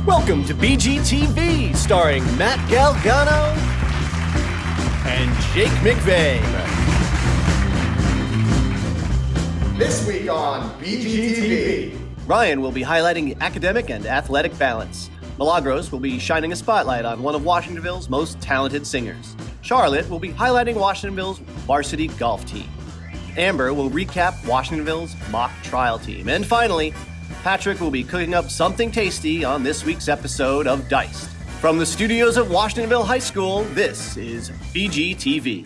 Welcome to BGTV, starring Matt Galgano and Jake McVeigh. This week on BGTV. Ryan will be highlighting academic and athletic balance. Milagros will be shining a spotlight on one of Washingtonville's most talented singers. Charlotte will be highlighting Washingtonville's varsity golf team. Amber will recap Washingtonville's mock trial team. And finally, Patrick will be cooking up something tasty on this week's episode of Diced. From the studios of Washingtonville High School, this is BGTV.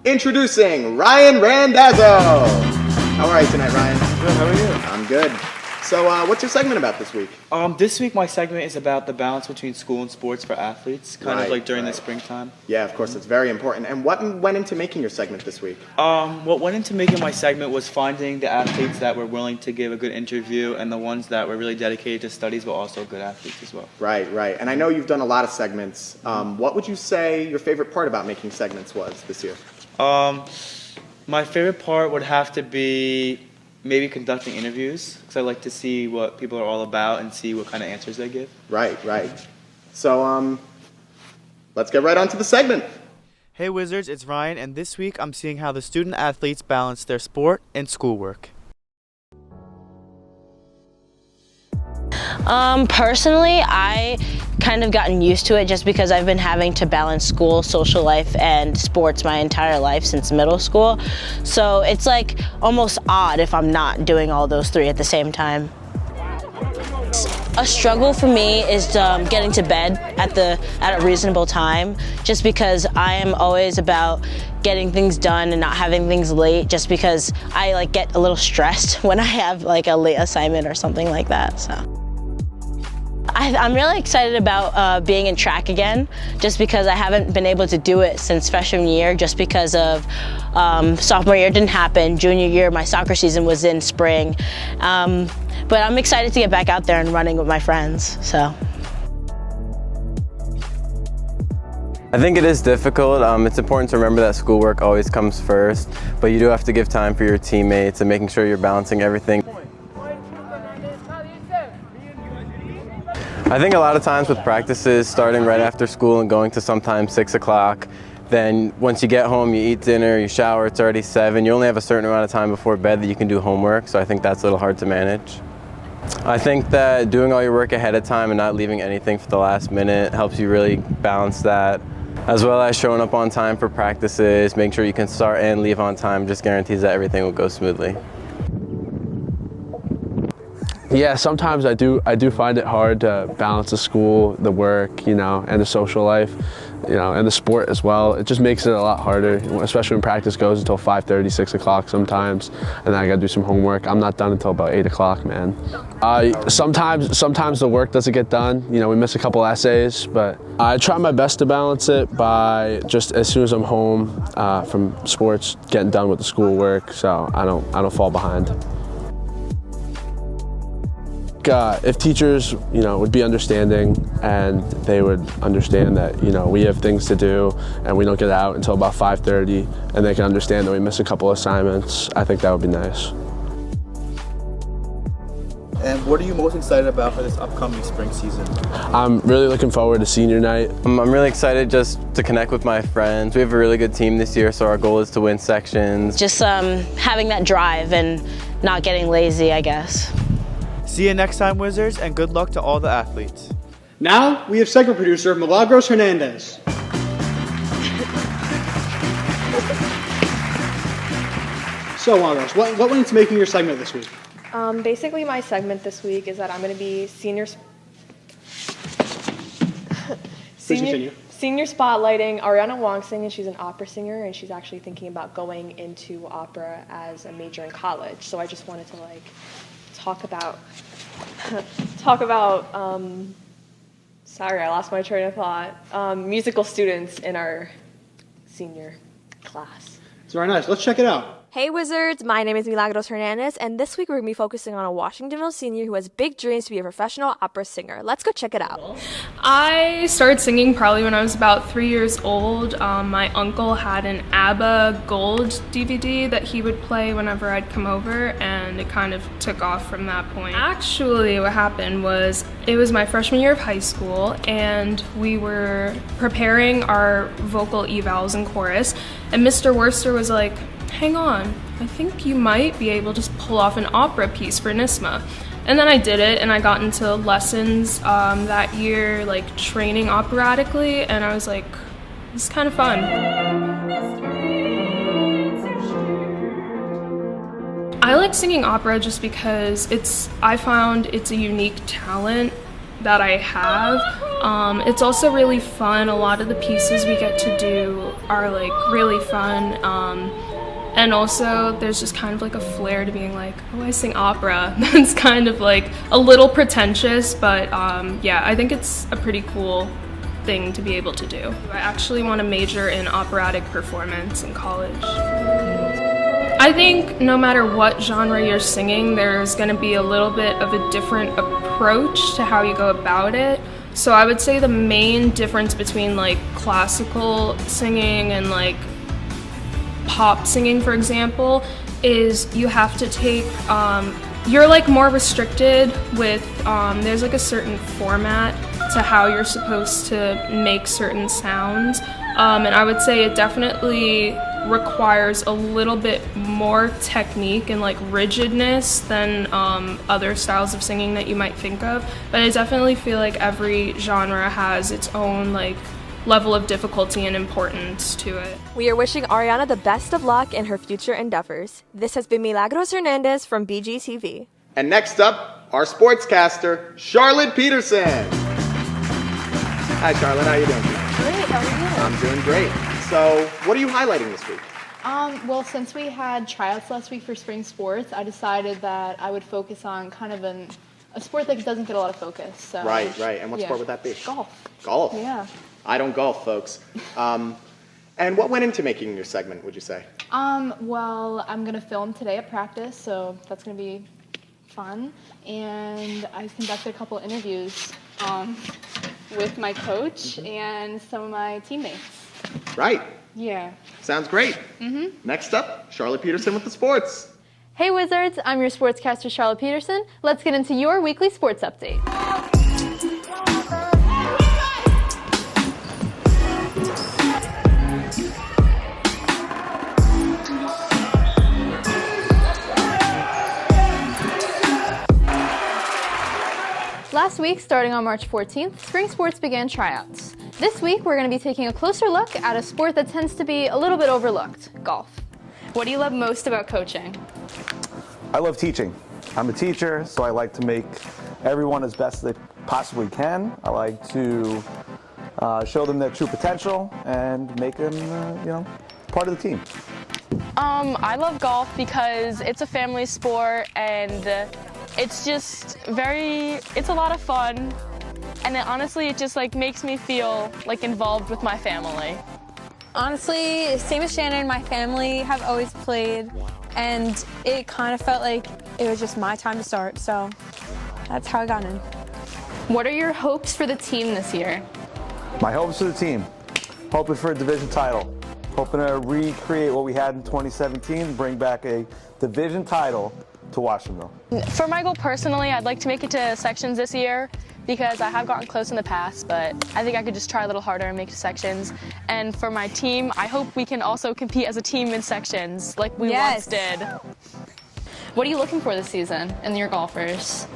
Introducing Ryan Randazzo. How are you tonight, Ryan? Good, how are you? I'm good. So, what's your segment about this week? This week my segment is about the balance between school and sports for athletes, kind of like during the springtime. Yeah, of course, it's very important. And what went into making your segment this week? What went into making my segment was finding the athletes that were willing to give a good interview and the ones that were really dedicated to studies but also good athletes as well. Right. And I know you've done a lot of segments. What would you say your favorite part about making segments was this year? My favorite part would have to be maybe conducting interviews because I like to see what people are all about and see what kind of answers they give. Right. So, let's get right on to the segment. Hey Wizards, it's Ryan, and this week I'm seeing how the student athletes balance their sport and schoolwork. Personally, I kind of gotten used to it just because I've been having to balance school, social life, and sports my entire life since middle school. So it's like almost odd if I'm not doing all those three at the same time. A struggle for me is getting to bed at a reasonable time, just because I am always about getting things done and not having things late, just because I get a little stressed when I have a late assignment or something like that. So I'm really excited about being in track again, just because I haven't been able to do it since freshman year, just because of sophomore year didn't happen. Junior year, my soccer season was in spring. But I'm excited to get back out there and running with my friends, so. I think it is difficult. It's important to remember that schoolwork always comes first, but you do have to give time for your teammates and making sure you're balancing everything. I think a lot of times with practices starting right after school and going to sometimes 6 o'clock, then once you get home, you eat dinner, you shower, it's already 7. You only have a certain amount of time before bed that you can do homework, so I think that's a little hard to manage. I think that doing all your work ahead of time and not leaving anything for the last minute helps you really balance that, as well as showing up on time for practices, making sure you can start and leave on time just guarantees that everything will go smoothly. Yeah, sometimes I do find it hard to balance the school, the work, and the social life, and the sport as well. It just makes it a lot harder, especially when practice goes until 5:30, 6 o'clock sometimes, and then I gotta do some homework. I'm not done until about 8 o'clock, man. Sometimes the work doesn't get done. We miss a couple essays, but I try my best to balance it by just as soon as I'm home from sports, getting done with the schoolwork, so I don't fall behind. If teachers, would be understanding and they would understand that, we have things to do and we don't get out until about 5:30 and they can understand that we miss a couple assignments, I think that would be nice. And what are you most excited about for this upcoming spring season? I'm really looking forward to senior night. I'm really excited just to connect with my friends. We have a really good team this year, so our goal is to win sections. Just having that drive and not getting lazy, I guess. See you next time, Wizards, and good luck to all the athletes. Now, we have segment producer Milagros Hernandez. So, Milagros, what went into making your segment this week? Basically, my segment this week is that I'm going to be senior spotlighting Ariana Wongsing, and she's an opera singer, and she's actually thinking about going into opera as a major in college. So I just wanted to talk about sorry, I lost my train of thought. Musical students in our senior class. So Very nice. Let's check it out. Hey Wizards, my name is Milagros Hernandez, and this week we're going to be focusing on a Washingtonville senior who has big dreams to be a professional opera singer. Let's go check it out. I started singing probably when I was about 3 years old. My uncle had an ABBA Gold DVD that he would play whenever I'd come over, and it kind of took off from that point. Actually, what happened was it was my freshman year of high school, and we were preparing our vocal evals and chorus, and Mr. Worcester was like, hang on, I think you might be able to pull off an opera piece for NISMA. And then I did it, and I got into lessons that year, like training operatically, and I was like, this is kind of fun. I like singing opera just because I found it's a unique talent that I have. It's also really fun. A lot of the pieces we get to do are like really fun. And also, there's just kind of like a flair to being like, oh, I sing opera. That's kind of like a little pretentious, but yeah, I think it's a pretty cool thing to be able to do. I actually want to major in operatic performance in college. I think no matter what genre you're singing, there's going to be a little bit of a different approach to how you go about it. So I would say the main difference between like classical singing and like pop singing, for example, is you have to take, you're like more restricted with, there's like a certain format to how you're supposed to make certain sounds. And I would say it definitely requires a little bit more technique and like rigidness than other styles of singing that you might think of. But I definitely feel like every genre has its own like level of difficulty and importance to it. We are wishing Ariana the best of luck in her future endeavors. This has been Milagros Hernandez from BGTV. And next up, our sportscaster, Charlotte Peterson. Hi, Charlotte. How you doing? Great. How are you? I'm doing great. So, what are you highlighting this week? Well, since we had tryouts last week for spring sports, I decided that I would focus on kind of a sport that doesn't get a lot of focus. So, Right. And what sport would that be? Golf. Golf? Yeah. I don't golf, folks. And what went into making your segment, would you say? Well, I'm going to film today at practice, so that's going to be fun. And I conducted a couple interviews with my coach and some of my teammates. Right. Yeah. Sounds great. Next up, Charlotte Peterson with the sports. Hey Wizards, I'm your sportscaster Charlotte Peterson. Let's get into your weekly sports update. Last week, starting on March 14th, spring sports began tryouts. This week, we're going to be taking a closer look at a sport that tends to be a little bit overlooked, golf. What do you love most about coaching? I love teaching. I'm a teacher, so I like to make everyone as best they possibly can. I like to show them their true potential and make them, part of the team. I love golf because it's a family sport and it's just it's a lot of fun, and honestly it just like makes me feel like involved with my family. Honestly, same as Shannon, my family have always played, and it kind of felt like it was just my time to start, so that's how I got in. What are your hopes for the team this year? My hopes for the team, hoping for a division title, hoping to recreate what we had in 2017 and bring back a division title to Washingtonville. For my goal personally, I'd like to make it to sections this year because I have gotten close in the past, but I think I could just try a little harder and make it to sections. And for my team, I hope we can also compete as a team in sections like we once did. What are you looking for this season in your golfers?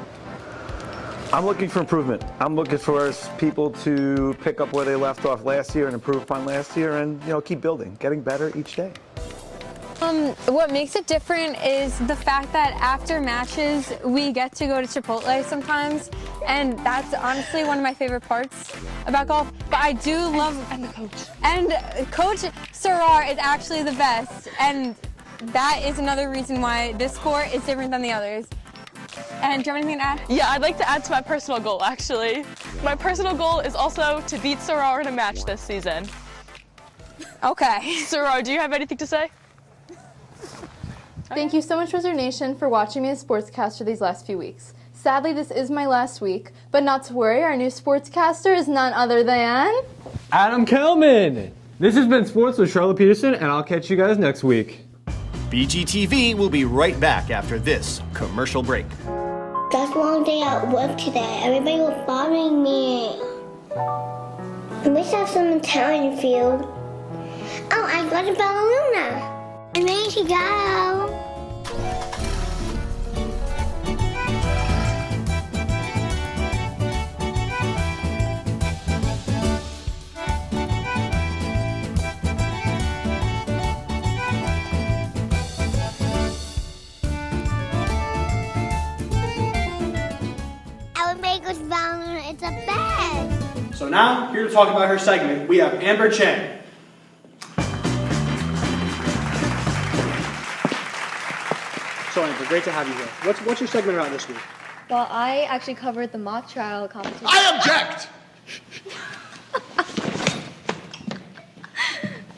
I'm looking for improvement. I'm looking for people to pick up where they left off last year and improve upon last year and, keep building, getting better each day. What makes it different is the fact that after matches, we get to go to Chipotle sometimes, and that's honestly one of my favorite parts about golf. But I do love... And the coach. And Coach Sarar is actually the best, and that is another reason why this sport is different than the others. And do you have anything to add? Yeah, I'd like to add to my personal goal, actually. My personal goal is also to beat Sarar in a match this season. Okay. Sarar, do you have anything to say? Thank you so much, Wizard Nation, for watching me as sportscaster these last few weeks. Sadly, this is my last week, but not to worry, our new sportscaster is none other than... Adam Kelman! This has been Sports with Charlotte Peterson, and I'll catch you guys next week. BGTV will be right back after this commercial break. That's a long day at work today. Everybody was bothering me. I wish I have some talent field. Oh, I got a ballerina. I'm ready to go. It's a bed. So now, here to talk about her segment, we have Amber Chen. So Amber, great to have you here. What's your segment about this week? Well, I actually covered the mock trial competition. I object!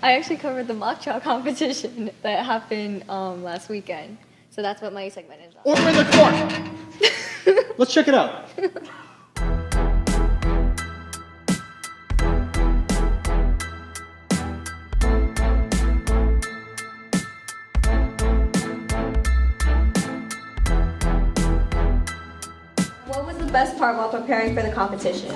I actually covered the mock trial competition that happened last weekend. So that's what my segment is on. Order in the court! Let's check it out. Best part while preparing for the competition?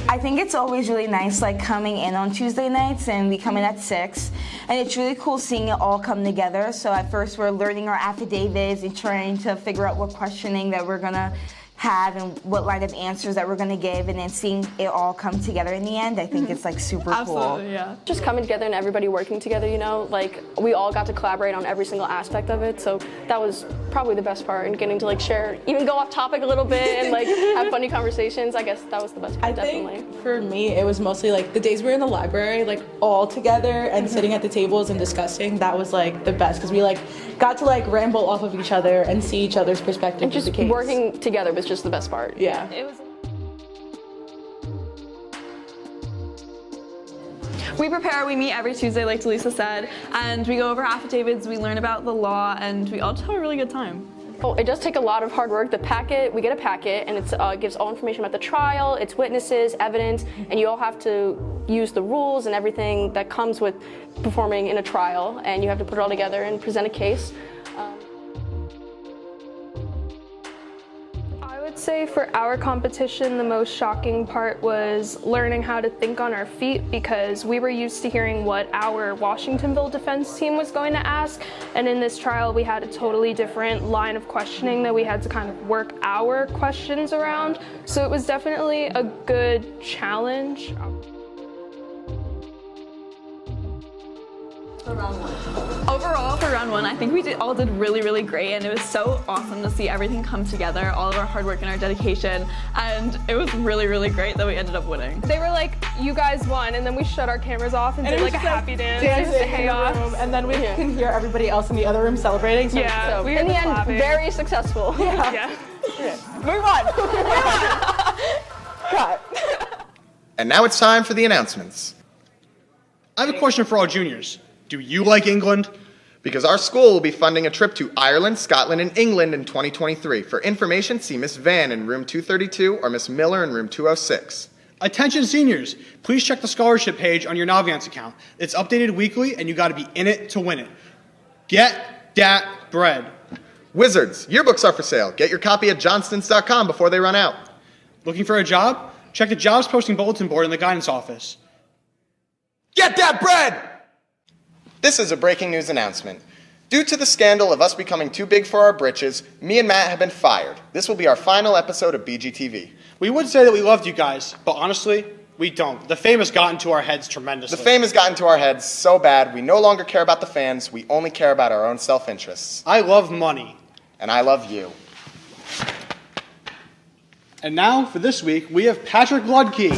I think it's always really nice like coming in on Tuesday nights, and we come in at 6, and it's really cool seeing it all come together. So at first we're learning our affidavits and trying to figure out what questioning that we're gonna have and what line of answers that we're gonna give, and then seeing it all come together in the end, I think it's like super cool. Yeah. Just coming together and everybody working together, you know, like we all got to collaborate on every single aspect of it, so that was probably the best part, and getting to like share, even go off topic a little bit and like have funny conversations. I guess that was the best part, definitely. Think for me, it was mostly like the days we were in the library, like all together and sitting at the tables and discussing. That was like the best because we like got to like ramble off of each other and see each other's perspective. And just of the case. working together was just the best part. Yeah. It was. We prepare, we meet every Tuesday, like Delisa said, and we go over affidavits, we learn about the law, and we all just have a really good time. Oh, it does take a lot of hard work. The packet, we get a packet, and it gives all information about the trial, its witnesses, evidence, and you all have to use the rules and everything that comes with performing in a trial, and you have to put it all together and present a case. I would say for our competition, the most shocking part was learning how to think on our feet, because we were used to hearing what our Washingtonville defense team was going to ask, and in this trial we had a totally different line of questioning that we had to kind of work our questions around. So it was definitely a good challenge. Overall, for round 1, I think we all did really, really great, and it was so awesome to see everything come together, all of our hard work and our dedication, and it was really, really great that we ended up winning. They were like, you guys won, and then we shut our cameras off and did like a happy dance. Dancing in chaos. the room, and then we can hear everybody else in the other room celebrating. So Yeah, So we in were the end, clapping. very successful. Yeah. we won. Cut. And now it's time for the announcements. I have a question for all juniors. Do you like England? Because our school will be funding a trip to Ireland, Scotland, and England in 2023. For information, see Miss Van in room 232 or Miss Miller in room 206. Attention seniors, please check the scholarship page on your Navient account. It's updated weekly and you gotta be in it to win it. Get dat bread. Wizards, yearbooks are for sale. Get your copy at johnstons.com before they run out. Looking for a job? Check the jobs posting bulletin board in the guidance office. Get that bread! This is a breaking news announcement. Due to the scandal of us becoming too big for our britches, me and Matt have been fired. This will be our final episode of BGTV. We would say that we loved you guys, but honestly, we don't. The fame has gotten to our heads tremendously. The fame has gotten to our heads so bad, we no longer care about the fans, we only care about our own self-interests. I love money. And I love you. And now, for this week, we have Patrick Ludke.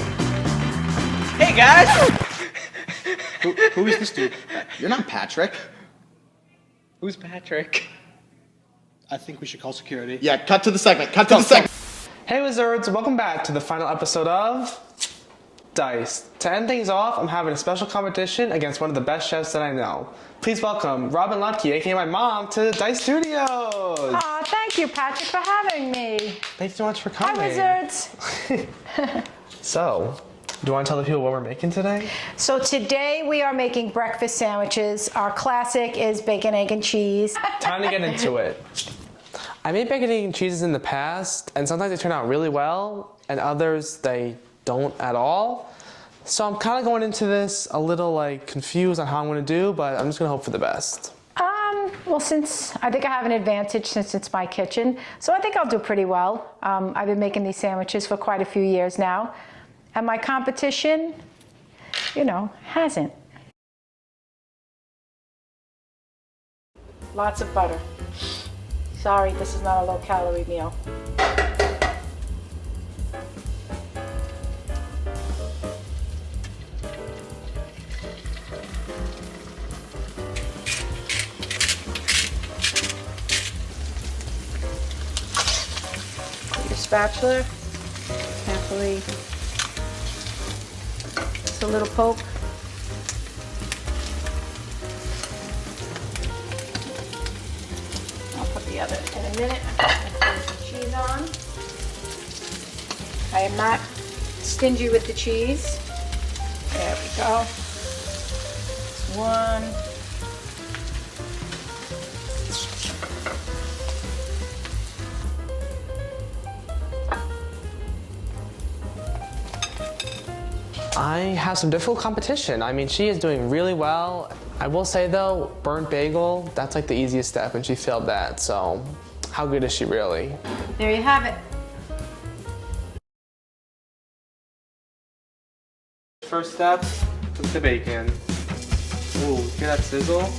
Hey guys! Who is this dude? You're not Patrick. Who's Patrick? I think we should call security. Yeah, cut to the segment. Cut to the segment. Hey Wizards, welcome back to the final episode of Dice. To end things off, I'm having a special competition against one of the best chefs that I know. Please welcome Robin Lutke, aka my mom, to Dice Studios. Aw, thank you, Patrick, for having me. Thank you so much for coming. Hi, wizards. So, do you want to tell the people what we're making today? So today we are making breakfast sandwiches. Our classic is bacon, egg, and cheese. Time to get into it. I made bacon, egg, and cheeses in the past, and sometimes they turn out really well, and others they don't at all. So I'm kind of going into this a little like confused on how I'm going to do, but I'm just going to hope for the best. Well, since I think I have an advantage since it's my kitchen, so I think I'll do pretty well. I've been making these sandwiches for quite a few years now, and my competition, hasn't. Lots of butter. Sorry, this is not a low-calorie meal. Your spatula, carefully. Just a little poke. I'll put the other in a minute. I'm going to put some cheese on. I am not stingy with the cheese. There we go. One. I have some difficult competition. I mean, she is doing really well. I will say though, burnt bagel, that's like the easiest step and she failed that. So how good is she really? There you have it. First step, cook the bacon. Ooh, hear that sizzle?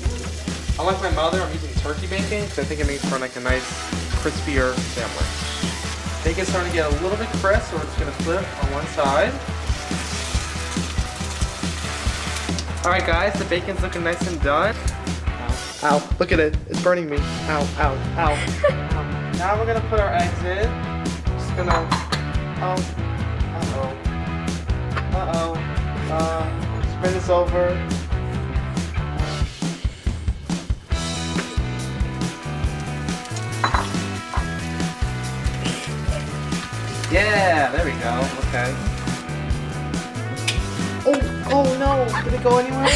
Unlike my mother, I'm using turkey bacon because I think it makes for like a nice, crispier sandwich. Bacon's starting to get a little bit crisp, so we're just gonna flip on one side. All right, guys, the bacon's looking nice and done. Ow, ow, look at it, it's burning me. Ow, ow, ow. Now we're gonna put our eggs in. Just gonna, spin this over. Yeah, there we go, okay. Oh no, did it go anywhere?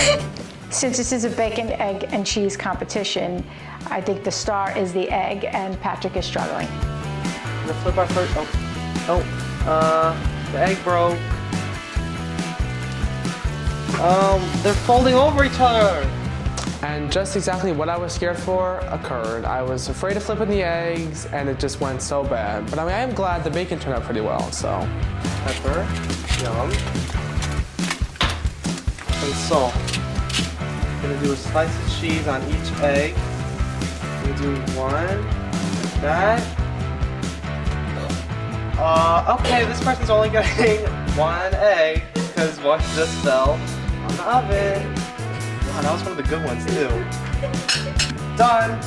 Since this is a bacon, egg, and cheese competition, I think the star is the egg, and Patrick is struggling. I'm gonna flip our first, the egg broke. They're folding over each other. And just exactly what I was scared for occurred. I was afraid of flipping the eggs, and it just went so bad. But I mean, I am glad the bacon turned out pretty well, so. Pepper, yum. And salt. I'm gonna do a slice of cheese on each egg. I'm gonna do one, like that. Okay, this person's only getting one egg because one just fell on the oven. Wow, that was one of the good ones too. Done.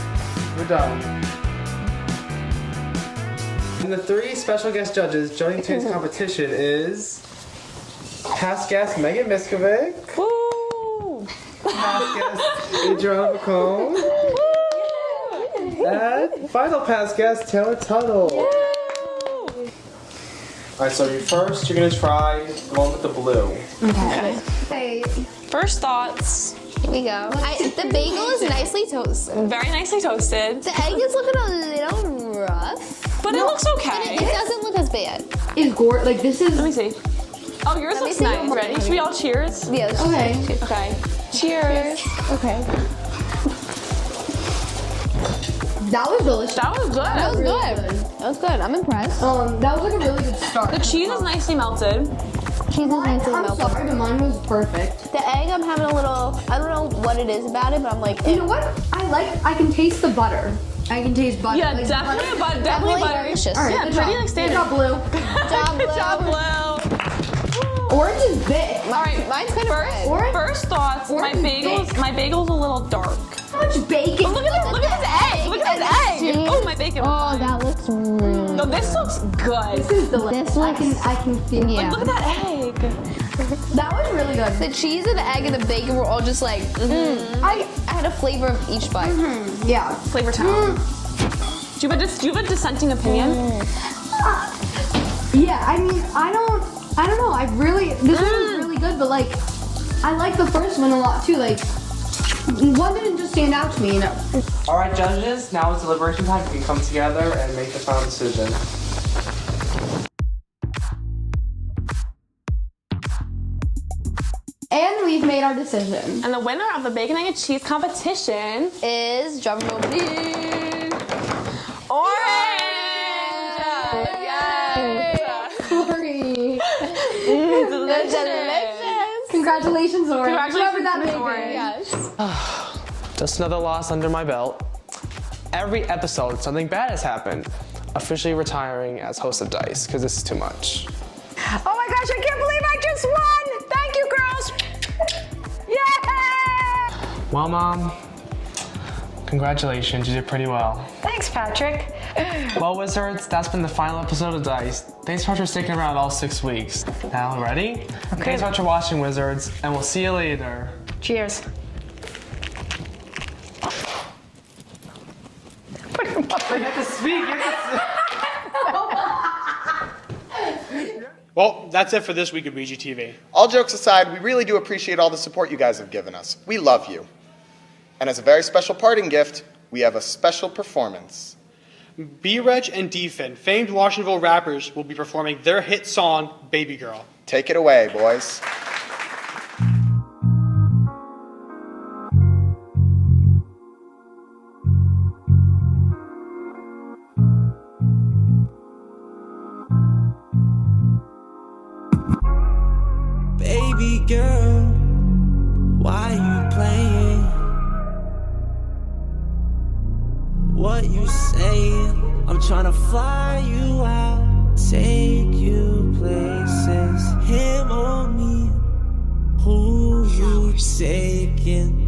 We're done. And the three special guest judges joining today's competition is past guest Megan Miskovic. Woo! Past guest Adriana McComb. And final past guest Taylor Tuttle. Alright, so you're gonna try going with the blue. Okay. First thoughts. Here we go. The bagel is nicely toasted. Very nicely toasted. The egg is looking a little rough. But it looks okay. It doesn't look as bad. This is. Let me see. Oh, yours looks nice. Ready? Should we all cheers? Yeah. Okay. Okay. Cheers. Okay. That was delicious. That was good. That was good. That was good. I'm impressed. That was like a really good start. The cheese is nicely melted. Cheese is nicely melted. I'm sorry, but mine was perfect. The egg, I'm having a little, I don't know what it is about it, but I'm like, You know what? I can taste the butter. I can taste butter. Yeah, like definitely butter. Definitely butter. Delicious. All right, yeah, pretty like standard. Good job, Blue. Good job, Blue. Good job, Blue. Orange is big. All right, mine's kind of red. First thoughts. My bagel's a little dark. How much bacon? Oh, look at his egg. Look at his egg. Oh, my bacon. Oh, that looks really No, this looks good. This is delicious. I can feel. Like, look at that egg. That was really good. The cheese and the egg and the bacon were all just like, I had a flavor of each bite. Yeah. Flavor town. Do you have a dissenting opinion? Yeah, I mean, I don't know. This one was really good, but like, I like the first one a lot too. Like, one didn't just stand out to me, you know. All right, judges, now it's deliberation time. You can come together and make the final decision. And we've made our decision. And the winner of the bacon, egg, and cheese competition is, drum roll please, Orange! Yes! Glory! Delicious! Congratulations, Orange. Congratulations, That Miss bacon. Orange. Yes. Just another loss under my belt. Every episode, something bad has happened. Officially retiring as host of Dice, because this is too much. Oh my gosh, I can't believe I just won! Thank you, girls! Yeah! Well, Mom, congratulations, you did pretty well. Thanks, Patrick. Well, Wizards, that's been the final episode of Dice. Thanks so much for sticking around all 6 weeks. Now, ready? Okay. Thanks so much for watching, Wizards, and we'll see you later. Cheers. You have to speak. Well, that's it for this week of BGTV. All jokes aside, we really do appreciate all the support you guys have given us. We love you. And as a very special parting gift, we have a special performance. B-Reg and D-Fin, famed Washingtonville rappers, will be performing their hit song, Baby Girl. Take it away, boys. Baby girl, why you playing? What you saying? I'm tryna fly you out, take you places. Him or me, who you taking?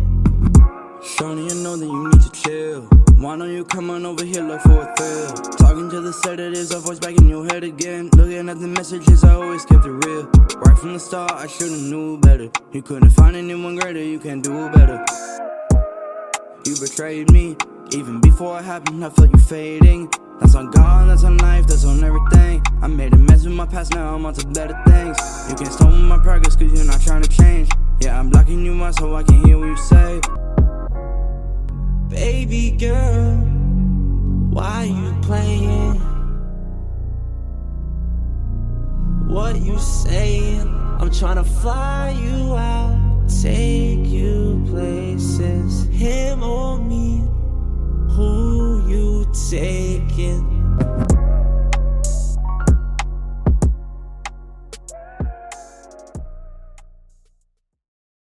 Shorty, I know that you need to chill. Why don't you come on over here, look for a thrill? Talking to the set, it is our voice back in your head again. Looking at the messages, I always kept it real. Right from the start, I should've knew better. You couldn't find anyone greater, you can do better. You betrayed me, even before it happened, I felt you fading. That's on God, that's on life, that's on everything. I made a mess with my past, now I'm on to better things. You can't stop my progress, cause you're not trying to change. Yeah, I'm blocking you out so I can hear what you say. Baby girl, why you playing? What you saying? I'm tryna fly you out, take you places. Him or me,